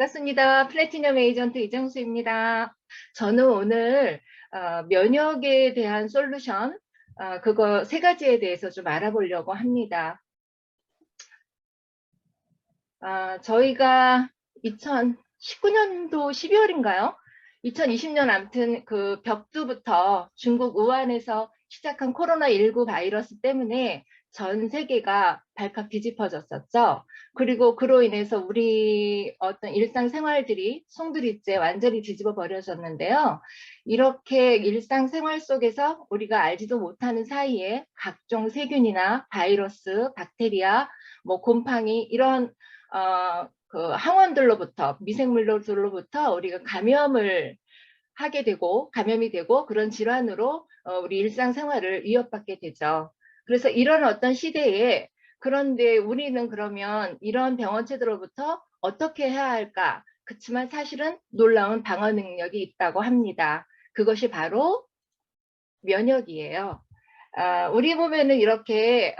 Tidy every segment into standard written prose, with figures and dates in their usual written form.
반갑습니다. 플래티넘 에이전트 이정수입니다. 저는 오늘 면역에 대한 솔루션, 그거 세 가지에 대해서 좀 알아보려고 합니다. 저희가 2019년도 12월인가요? 2020년 아무튼 그 벽두부터 중국 우한에서 시작한 코로나19 바이러스 때문에 전 세계가 발칵 뒤집어졌었죠. 그리고 그로 인해서 우리 어떤 일상생활들이 송두리째 완전히 뒤집어 버려졌는데요. 이렇게 일상생활 속에서 우리가 알지도 못하는 사이에 각종 세균이나 바이러스, 박테리아, 뭐 곰팡이 이런 그 항원들로부터 미생물로부터 우리가 감염이 되고 그런 질환으로 우리 일상생활을 위협받게 되죠. 그래서 이런 어떤 시대에 그런데 우리는 그러면 이런 병원체들로부터 어떻게 해야 할까? 그렇지만 사실은 놀라운 방어 능력이 있다고 합니다. 그것이 바로 면역이에요. 우리 몸에는 이렇게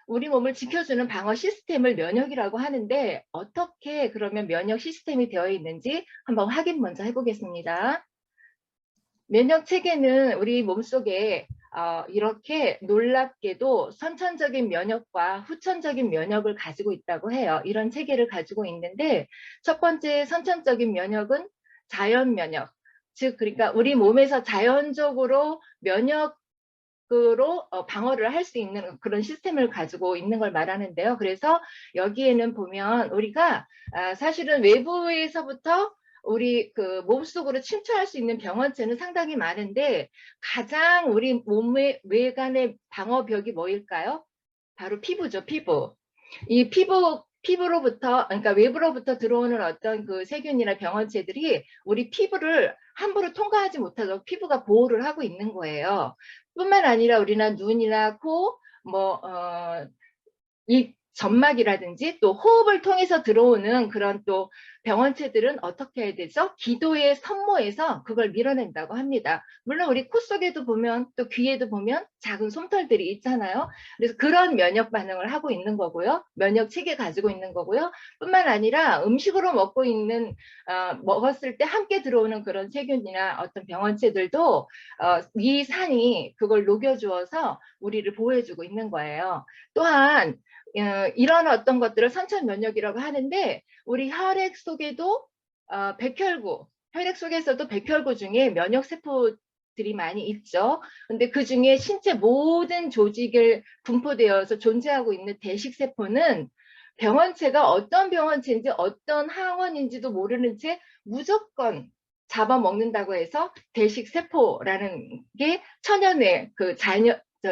우리 몸을 지켜주는 방어 시스템을 면역이라고 하는데 어떻게 그러면 면역 시스템이 되어 있는지 한번 확인 먼저 해보겠습니다. 면역 체계는 우리 몸속에 이렇게 놀랍게도 선천적인 면역과 후천적인 면역을 가지고 있다고 해요. 이런 체계를 가지고 있는데 첫 번째 선천적인 면역은 자연 면역, 즉 그러니까 우리 몸에서 자연적으로 면역으로 방어를 할 수 있는 그런 시스템을 가지고 있는 걸 말하는데요. 그래서 여기에는 보면 우리가 사실은 외부에서부터 우리 그 몸속으로 침투할 수 있는 병원체는 상당히 많은데 가장 우리 몸의 외관의 방어벽이 뭐일까요? 바로 피부죠, 피부. 이 피부로부터, 그러니까 외부로부터 들어오는 어떤 그 세균이나 병원체들이 우리 피부를 함부로 통과하지 못하도록 피부가 보호를 하고 있는 거예요. 뿐만 아니라 우리나 눈이나 코, 뭐, 이 점막이라든지 또 호흡을 통해서 들어오는 그런 또 병원체들은 어떻게 해야 되죠? 기도의 섬모에서 그걸 밀어낸다고 합니다. 물론 우리 코 속에도 보면 또 귀에도 보면 작은 솜털들이 있잖아요. 그래서 그런 면역 반응을 하고 있는 거고요. 면역 체계 가지고 있는 거고요. 뿐만 아니라 음식으로 먹었을 때 함께 들어오는 그런 세균이나 어떤 병원체들도 이 산이 그걸 녹여주어서 우리를 보호해주고 있는 거예요. 또한 이런 어떤 것들을 선천 면역이라고 하는데 우리 혈액 속에도 혈액 속에서도 백혈구 중에 면역 세포들이 많이 있죠. 근데 그 중에 신체 모든 조직을 분포되어서 존재하고 있는 대식 세포는 병원체가 어떤 병원체인지 어떤 항원인지도 모르는 채 무조건 잡아먹는다고 해서 대식 세포라는 게 천연의 그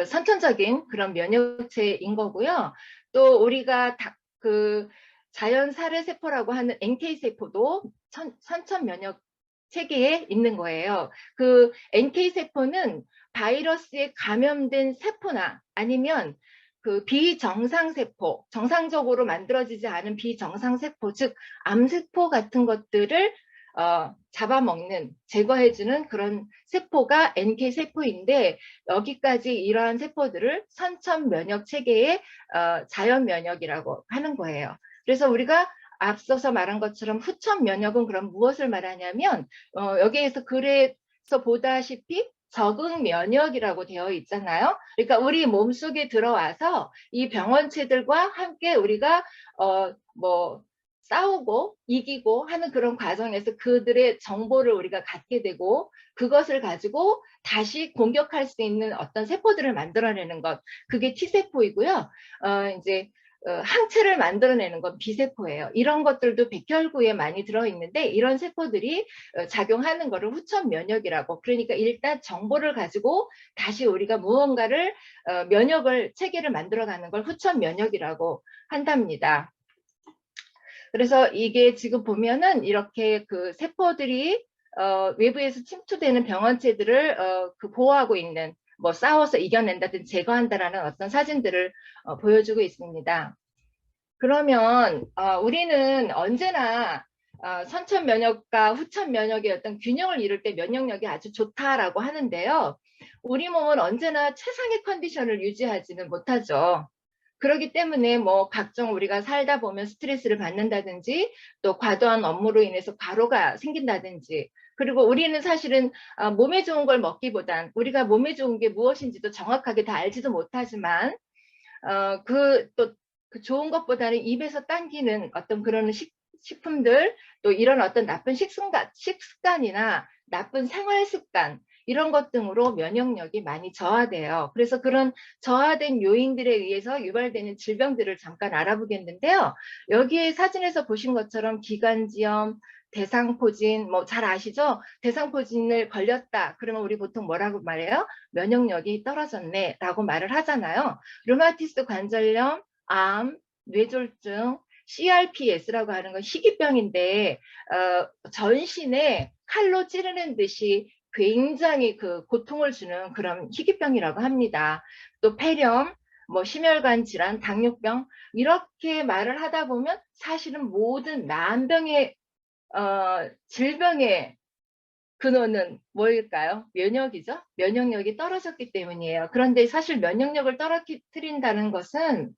선천적인 그런 면역체인 거고요. 또 우리가 그 자연 살해 세포라고 하는 NK 세포도 선천 면역 체계에 있는 거예요. 그 NK 세포는 바이러스에 감염된 세포나 아니면 그 비정상 세포, 정상적으로 만들어지지 않은 비정상 세포, 즉 암세포 같은 것들을 잡아먹는, 제거해주는 그런 세포가 NK 세포인데 여기까지 이러한 세포들을 선천 면역 체계의 자연 면역이라고 하는 거예요. 그래서 우리가 앞서서 말한 것처럼 후천 면역은 그럼 무엇을 말하냐면 여기에서 그래서 보다시피 적응 면역이라고 되어 있잖아요. 그러니까 우리 몸속에 들어와서 이 병원체들과 함께 우리가 뭐 싸우고 이기고 하는 그런 과정에서 그들의 정보를 우리가 갖게 되고 그것을 가지고 다시 공격할 수 있는 어떤 세포들을 만들어내는 것, 그게 T세포이고요. 이제 항체를 만들어내는 건 B세포예요. 이런 것들도 백혈구에 많이 들어있는데 이런 세포들이 작용하는 것을 후천 면역이라고, 그러니까 일단 정보를 가지고 다시 우리가 무언가를 면역을 체계를 만들어가는 걸 후천 면역이라고 한답니다. 그래서 이게 지금 보면은 이렇게 그 세포들이 외부에서 침투되는 병원체들을 그 보호하고 있는, 뭐 싸워서 이겨낸다든지 제거한다라는 어떤 사진들을 보여주고 있습니다. 그러면 우리는 언제나 선천 면역과 후천 면역의 어떤 균형을 이룰 때 면역력이 아주 좋다라고 하는데요. 우리 몸은 언제나 최상의 컨디션을 유지하지는 못하죠. 그렇기 때문에 뭐 각종 우리가 살다 보면 스트레스를 받는다든지 또 과도한 업무로 인해서 과로가 생긴다든지, 그리고 우리는 사실은 몸에 좋은 걸 먹기보단 우리가 몸에 좋은 게 무엇인지도 정확하게 다 알지도 못하지만 또 그 좋은 것보다는 입에서 당기는 어떤 그런 식품들, 또 이런 어떤 나쁜 식습관이나 나쁜 생활 습관, 이런 것 등으로 면역력이 많이 저하돼요. 그래서 그런 저하된 요인들에 의해서 유발되는 질병들을 잠깐 알아보겠는데요. 여기에 사진에서 보신 것처럼 기관지염, 대상포진, 뭐 잘 아시죠? 대상포진을 걸렸다 그러면 우리 보통 뭐라고 말해요? 면역력이 떨어졌네 라고 말을 하잖아요. 류마티스 관절염, 암, 뇌졸중, CRPS라고 하는 건 희귀병인데 전신에 칼로 찌르는 듯이 굉장히 그 고통을 주는 그런 희귀병이라고 합니다. 또 폐렴, 뭐 심혈관 질환, 당뇨병, 이렇게 말을 하다 보면 사실은 모든 만병의 질병의 근원은 뭐일까요? 면역이죠. 면역력이 떨어졌기 때문이에요. 그런데 사실 면역력을 떨어뜨린다는 것은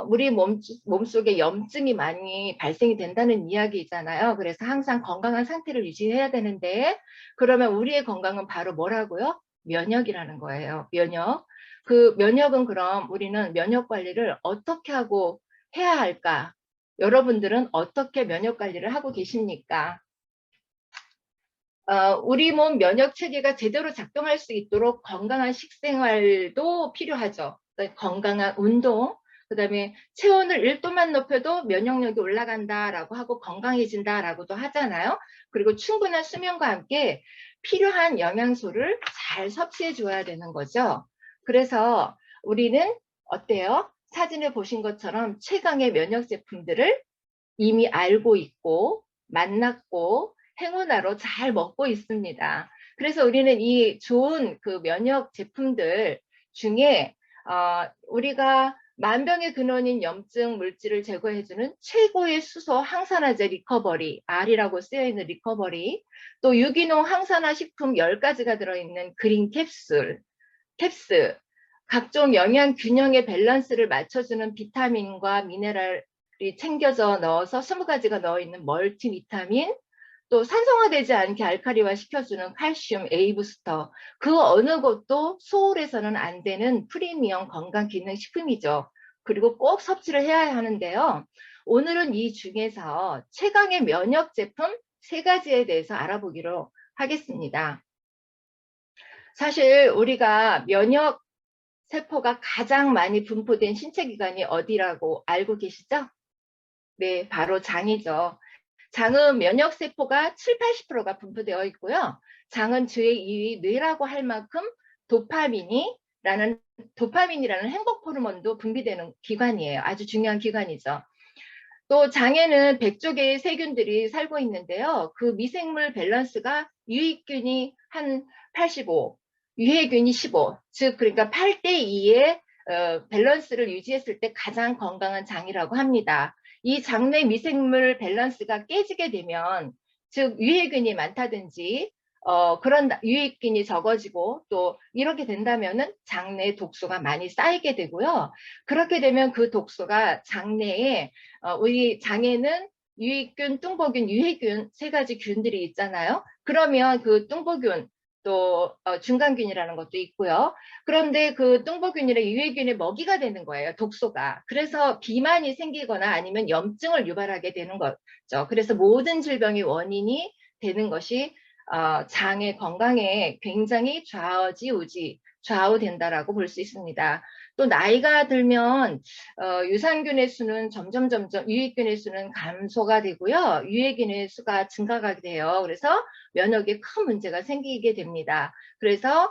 우리 몸속에 염증이 많이 발생이 된다는 이야기잖아요. 그래서 항상 건강한 상태를 유지해야 되는데, 그러면 우리의 건강은 바로 뭐라고요? 면역이라는 거예요. 면역. 그 면역은, 그럼 우리는 면역 관리를 어떻게 하고 해야 할까? 여러분들은 어떻게 면역 관리를 하고 계십니까? 우리 몸 면역 체계가 제대로 작동할 수 있도록 건강한 식생활도 필요하죠. 건강한 운동, 그다음에 체온을 1도만 높여도 면역력이 올라간다라고 하고 건강해진다라고도 하잖아요. 그리고 충분한 수면과 함께 필요한 영양소를 잘 섭취해 줘야 되는 거죠. 그래서 우리는 어때요? 사진을 보신 것처럼 최강의 면역 제품들을 이미 알고 있고 만났고 행운아로 잘 먹고 있습니다. 그래서 우리는 이 좋은 그 면역 제품들 중에 우리가 만병의 근원인 염증 물질을 제거해주는 최고의 수소 항산화제 리커버리, R이라고 쓰여있는 리커버리, 또 유기농 항산화 식품 10가지가 들어있는 그린 캡스, 각종 영양 균형의 밸런스를 맞춰주는 비타민과 미네랄이 챙겨져 넣어서 20가지가 넣어있는 멀티비타민, 또 산성화되지 않게 알칼리화 시켜주는 칼슘 A 부스터, 그 어느 것도 소홀해서는 안 되는 프리미엄 건강기능식품이죠. 그리고 꼭 섭취를 해야 하는데요. 오늘은 이 중에서 최강의 면역 제품 3가지에 대해서 알아보기로 하겠습니다. 사실 우리가 면역 세포가 가장 많이 분포된 신체기관이 어디라고 알고 계시죠? 네, 바로 장이죠. 장은 면역세포가 7, 80%가 분포되어 있고요. 장은 제2위 뇌라고 할 만큼 도파민이라는 행복 호르몬도 분비되는 기관이에요. 아주 중요한 기관이죠. 또 장에는 100조 개의 세균들이 살고 있는데요. 그 미생물 밸런스가 유익균이 한 85, 유해균이 15, 즉 그러니까 8대2의 밸런스를 유지했을 때 가장 건강한 장이라고 합니다. 이 장내 미생물 밸런스가 깨지게 되면, 즉 유해균이 많다든지 그런 유익균이 적어지고 또 이렇게 된다면은 장내 독소가 많이 쌓이게 되고요. 그렇게 되면 그 독소가 장내에 우리 장에는 유익균, 뚱보균, 유해균 3가지 균들이 있잖아요. 그러면 그 뚱보균 또 중간균이라는 것도 있고요. 그런데 그 뚱보균이나 유해균의 먹이가 되는 거예요, 독소가. 그래서 비만이 생기거나 아니면 염증을 유발하게 되는 거죠. 그래서 모든 질병의 원인이 되는 것이 장의 건강에 굉장히 좌우된다라고 볼 수 있습니다. 또 나이가 들면 유산균의 수는 점점 유익균의 수는 감소가 되고요. 유해균의 수가 증가가 돼요. 그래서 면역에 큰 문제가 생기게 됩니다. 그래서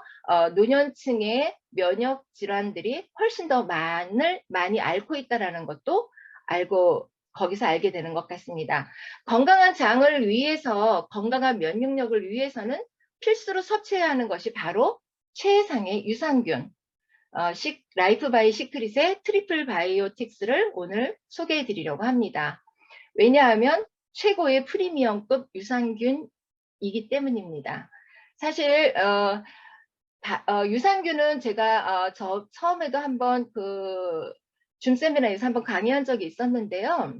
노년층의 면역 질환들이 훨씬 더 많이 앓고 있다는 것도 거기서 알게 되는 것 같습니다. 건강한 장을 위해서, 건강한 면역력을 위해서는 필수로 섭취해야 하는 것이 바로 최상의 유산균, 라이프 바이 시크릿의 트리플 바이오틱스를 오늘 소개해 드리려고 합니다. 왜냐하면 최고의 프리미엄급 유산균이기 때문입니다. 사실 유산균은 제가 처음에도 한번 줌 세미나에서 한번 강의한 적이 있었는데요.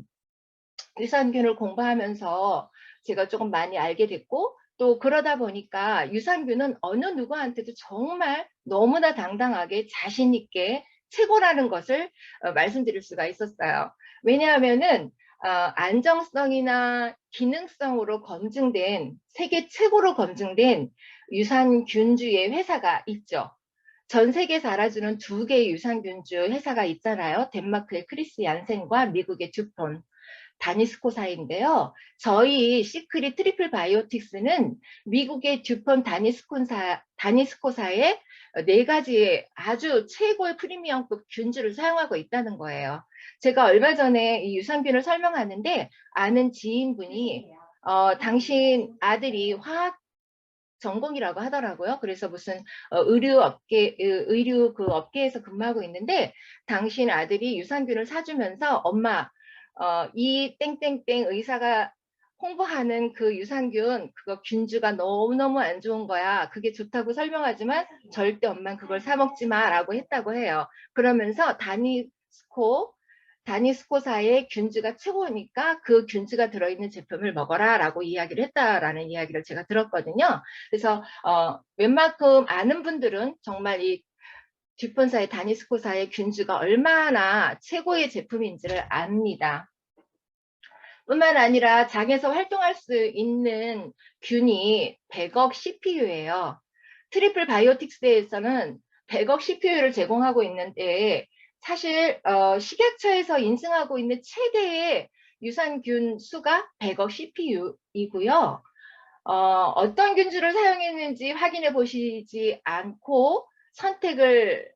유산균을 공부하면서 제가 조금 많이 알게 됐고, 또 그러다 보니까 유산균은 어느 누구한테도 정말 너무나 당당하게 자신 있게 최고라는 것을 말씀드릴 수가 있었어요. 왜냐하면은 안정성이나 기능성으로 검증된, 세계 최고로 검증된 유산균주의 회사가 있죠. 전 세계에서 알아주는 두 개의 유산균주 회사가 있잖아요. 덴마크의 크리스 얀센과 미국의 듀폰, 다니스코사인데요. 저희 시크릿 트리플 바이오틱스는 미국의 듀폰 다니스코사의 네 가지의 아주 최고의 프리미엄급 균주를 사용하고 있다는 거예요. 제가 얼마 전에 이 유산균을 설명하는데 아는 지인분이 당신 아들이 화학 전공이라고 하더라고요. 그래서 무슨 의류 그 업계에서 근무하고 있는데 당신 아들이 유산균을 사주면서 엄마 이 땡땡땡 의사가 홍보하는 그 유산균 그거 균주가 너무너무 안 좋은 거야. 그게 좋다고 설명하지만 절대 엄만 그걸 사 먹지 마라고 했다고 해요. 그러면서 다니스코사의 균주가 최고니까 그 균주가 들어있는 제품을 먹어라 라고 이야기를 했다라는 이야기를 제가 들었거든요. 그래서 웬만큼 아는 분들은 정말 이 듀폰사의 다니스코사의 균주가 얼마나 최고의 제품인지를 압니다. 뿐만 아니라 장에서 활동할 수 있는 균이 100억 CPU예요. 트리플 바이오틱스에서는 100억 CPU를 제공하고 있는데 사실 식약처에서 인증하고 있는 최대의 유산균 수가 100억 CPU이고요. 어떤 균주를 사용했는지 확인해 보시지 않고 선택을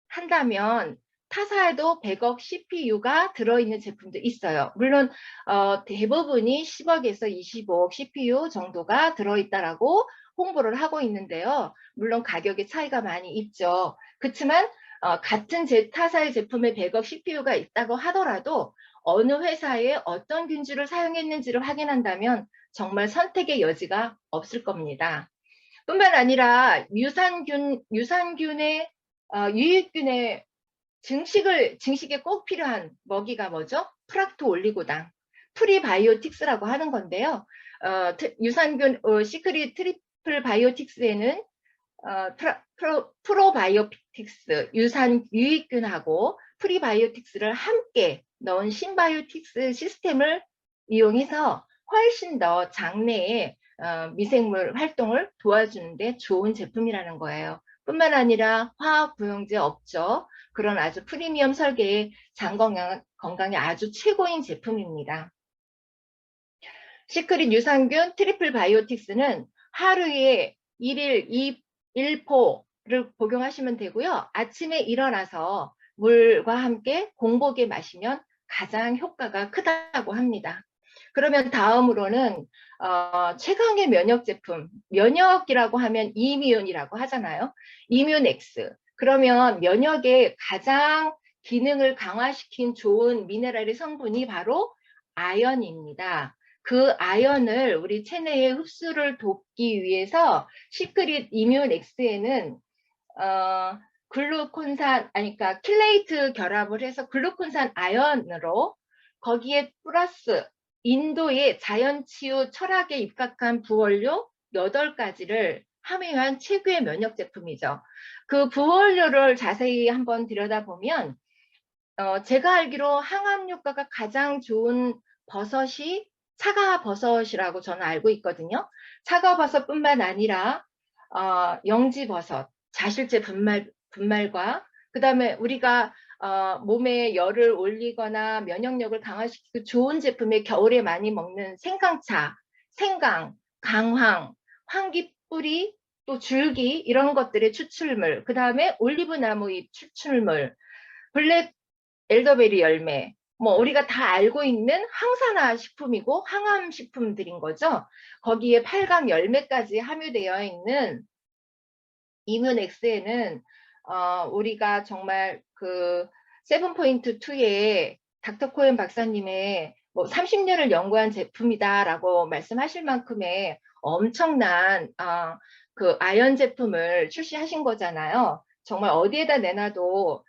한다면 타사에도 100억 CPU가 들어있는 제품도 있어요. 물론 대부분이 10억에서 25억 CPU 정도가 들어있다라고 홍보를 하고 있는데요. 물론 가격의 차이가 많이 있죠. 그렇지만 같은 타사의 제품에 100억 CPU가 있다고 하더라도 어느 회사에 어떤 균주를 사용했는지를 확인한다면 정말 선택의 여지가 없을 겁니다. 뿐만 아니라 유산균의 유익균의 증식에 꼭 필요한 먹이가 뭐죠? 프락토 올리고당, 프리바이오틱스라고 하는 건데요. 유산균 시크릿 트리플 바이오틱스에는 프로바이오틱스, 유익균하고 프리바이오틱스를 함께 넣은 신바이오틱스 시스템을 이용해서 훨씬 더 장내의 미생물 활동을 도와주는데 좋은 제품이라는 거예요. 뿐만 아니라 화학 부용제 없죠. 그런 아주 프리미엄 설계의 장 건강에 아주 최고인 제품입니다. 시크릿 유산균 트리플 바이오틱스는 하루에 1일 1포를 복용하시면 되고요. 아침에 일어나서 물과 함께 공복에 마시면 가장 효과가 크다고 합니다. 그러면 다음으로는 최강의 면역 제품, 면역이라고 하면 이뮨이라고 하잖아요. 이뮨엑스. 그러면 면역의 가장 기능을 강화시킨 좋은 미네랄의 성분이 바로 아연입니다. 그 아연을 우리 체내에 흡수를 돕기 위해서 시크릿 이뮨엑스에는 그러니까 킬레이트 결합을 해서 글루콘산 아연으로 거기에 플러스 인도의 자연치유 철학에 입각한 부원료 8가지를 함유한 최고의 면역 제품이죠. 그 부원료를 자세히 한번 들여다보면 제가 알기로 항암 효과가 가장 좋은 버섯이 차가버섯이라고 저는 알고 있거든요. 차가버섯뿐만 아니라 영지버섯, 자실제 분말과 그 다음에 우리가 몸에 열을 올리거나 면역력을 강화시키고 좋은 제품에 겨울에 많이 먹는 생강차, 생강, 강황, 황기뿌리, 또 줄기 이런 것들의 추출물, 그 다음에 올리브나무잎 추출물, 블랙 엘더베리 열매, 뭐 우리가 다 알고 있는 항산화 식품이고 항암 식품들인 거죠. 거기에 8강 열매까지 함유되어 있는 이뮨엑스에는 우리가 정말 그 7.2의 닥터 코엔 박사님의 뭐 30년을 연구한 제품이다라고 말씀하실 만큼의 엄청난 그 아연 제품을 출시하신 거잖아요. 정말 어디에다 내놔도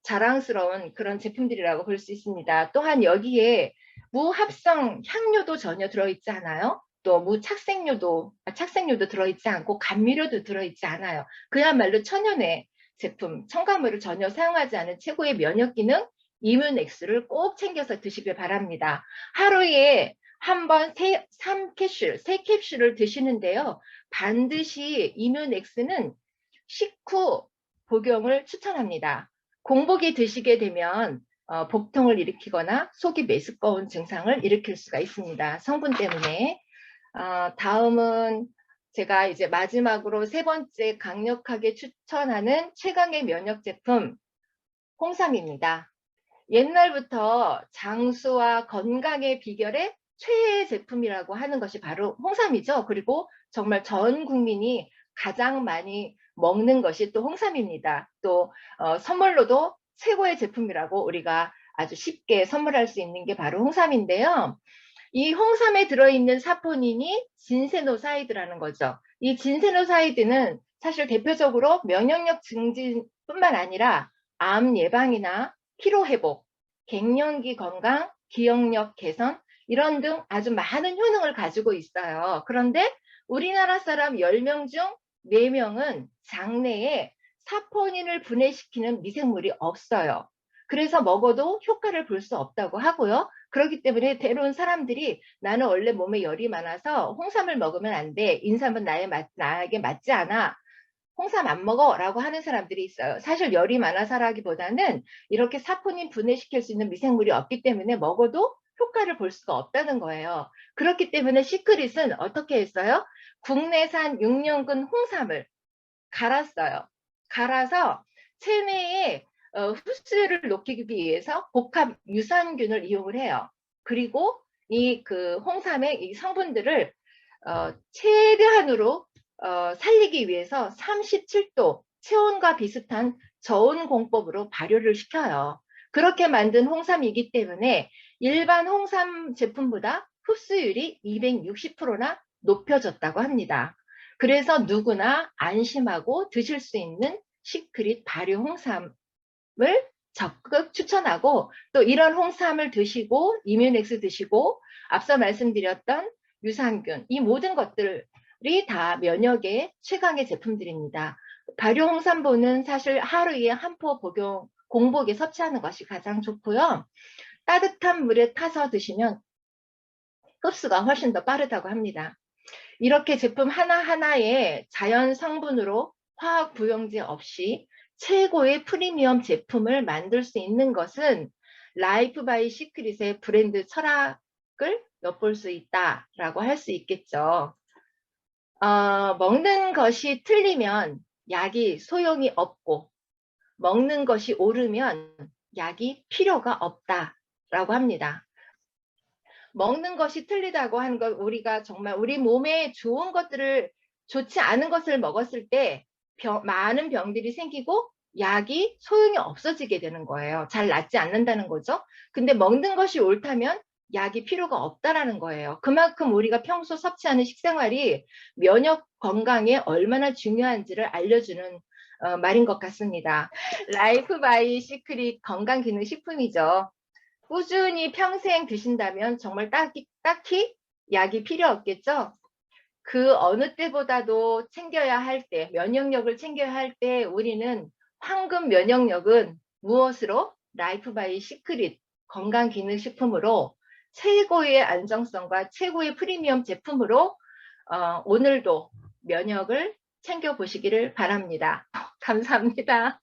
자랑스러운 그런 제품들이라고 볼 수 있습니다. 또한 여기에 무합성 향료도 전혀 들어있지 않아요. 또 착색료도 들어있지 않고 감미료도 들어있지 않아요. 그야말로 천연의 제품, 첨가물을 전혀 사용하지 않은 최고의 면역 기능 이뮤넥스를 꼭 챙겨서 드시길 바랍니다. 하루에 한 번 3캡슐을 드시는데요. 반드시 이뮤넥스는 식후 복용을 추천합니다. 공복에 드시게 되면 복통을 일으키거나 속이 메스꺼운 증상을 일으킬 수가 있습니다. 성분 때문에. 다음은 제가 이제 마지막으로 세 번째 강력하게 추천하는 최강의 면역 제품 홍삼입니다. 옛날부터 장수와 건강의 비결의 최애 제품이라고 하는 것이 바로 홍삼이죠. 그리고 정말 전 국민이 가장 많이 먹는 것이 또 홍삼입니다. 또 선물로도 최고의 제품이라고 우리가 아주 쉽게 선물할 수 있는 게 바로 홍삼인데요. 이 홍삼에 들어있는 사포닌이 진세노사이드라는 거죠. 이 진세노사이드는 사실 대표적으로 면역력 증진뿐만 아니라 암 예방이나 피로 회복, 갱년기 건강, 기억력 개선 이런 등 아주 많은 효능을 가지고 있어요. 그런데 우리나라 사람 10명 중 4명은 장내에 사포닌을 분해시키는 미생물이 없어요. 그래서 먹어도 효과를 볼 수 없다고 하고요. 그렇기 때문에 때론 사람들이 나는 원래 몸에 열이 많아서 홍삼을 먹으면 안 돼. 인삼은 나에게 맞지 않아. 홍삼 안 먹어 라고 하는 사람들이 있어요. 사실 열이 많아서라기보다는 이렇게 사포닌 분해시킬 수 있는 미생물이 없기 때문에 먹어도 효과를 볼 수가 없다는 거예요. 그렇기 때문에 시크릿은 어떻게 했어요? 국내산 6년근 홍삼을 갈았어요. 갈아서 체내에 흡수율을 높이기 위해서 복합 유산균을 이용을 해요. 그리고 이 그 홍삼의 이 성분들을 최대한으로 살리기 위해서 37도 체온과 비슷한 저온 공법으로 발효를 시켜요. 그렇게 만든 홍삼이기 때문에 일반 홍삼 제품보다 흡수율이 260%나 높여졌다고 합니다. 그래서 누구나 안심하고 드실 수 있는 시크릿 발효 홍삼을 적극 추천하고 또 이런 홍삼을 드시고 이뮤넥스 드시고 앞서 말씀드렸던 유산균 이 모든 것들이 다 면역의 최강의 제품들입니다. 발효 홍삼보는 사실 하루에 한 포 복용 공복에 섭취하는 것이 가장 좋고요. 따뜻한 물에 타서 드시면 흡수가 훨씬 더 빠르다고 합니다. 이렇게 제품 하나하나에 자연 성분으로 화학 부영제 없이 최고의 프리미엄 제품을 만들 수 있는 것은 라이프 바이 시크릿의 브랜드 철학을 엿볼 수 있다라고 할 수 있겠죠. 먹는 것이 틀리면 약이 소용이 없고 먹는 것이 옳으면 약이 필요가 없다라고 합니다. 먹는 것이 틀리다고 하는 것 우리가 정말 우리 몸에 좋은 것들을 좋지 않은 것을 먹었을 때 많은 병들이 생기고 약이 소용이 없어지게 되는 거예요. 잘 낫지 않는다는 거죠. 근데 먹는 것이 옳다면 약이 필요가 없다라는 거예요. 그만큼 우리가 평소 섭취하는 식생활이 면역 건강에 얼마나 중요한지를 알려주는 말인 것 같습니다. 라이프 바이 시크릿 건강기능식품이죠. 꾸준히 평생 드신다면 정말 딱히 약이 필요 없겠죠? 그 어느 때보다도 챙겨야 할 때, 면역력을 챙겨야 할 때 우리는 황금 면역력은 무엇으로? 라이프 바이 시크릿 건강기능식품으로 최고의 안정성과 최고의 프리미엄 제품으로 오늘도 면역을 챙겨보시기를 바랍니다. 감사합니다.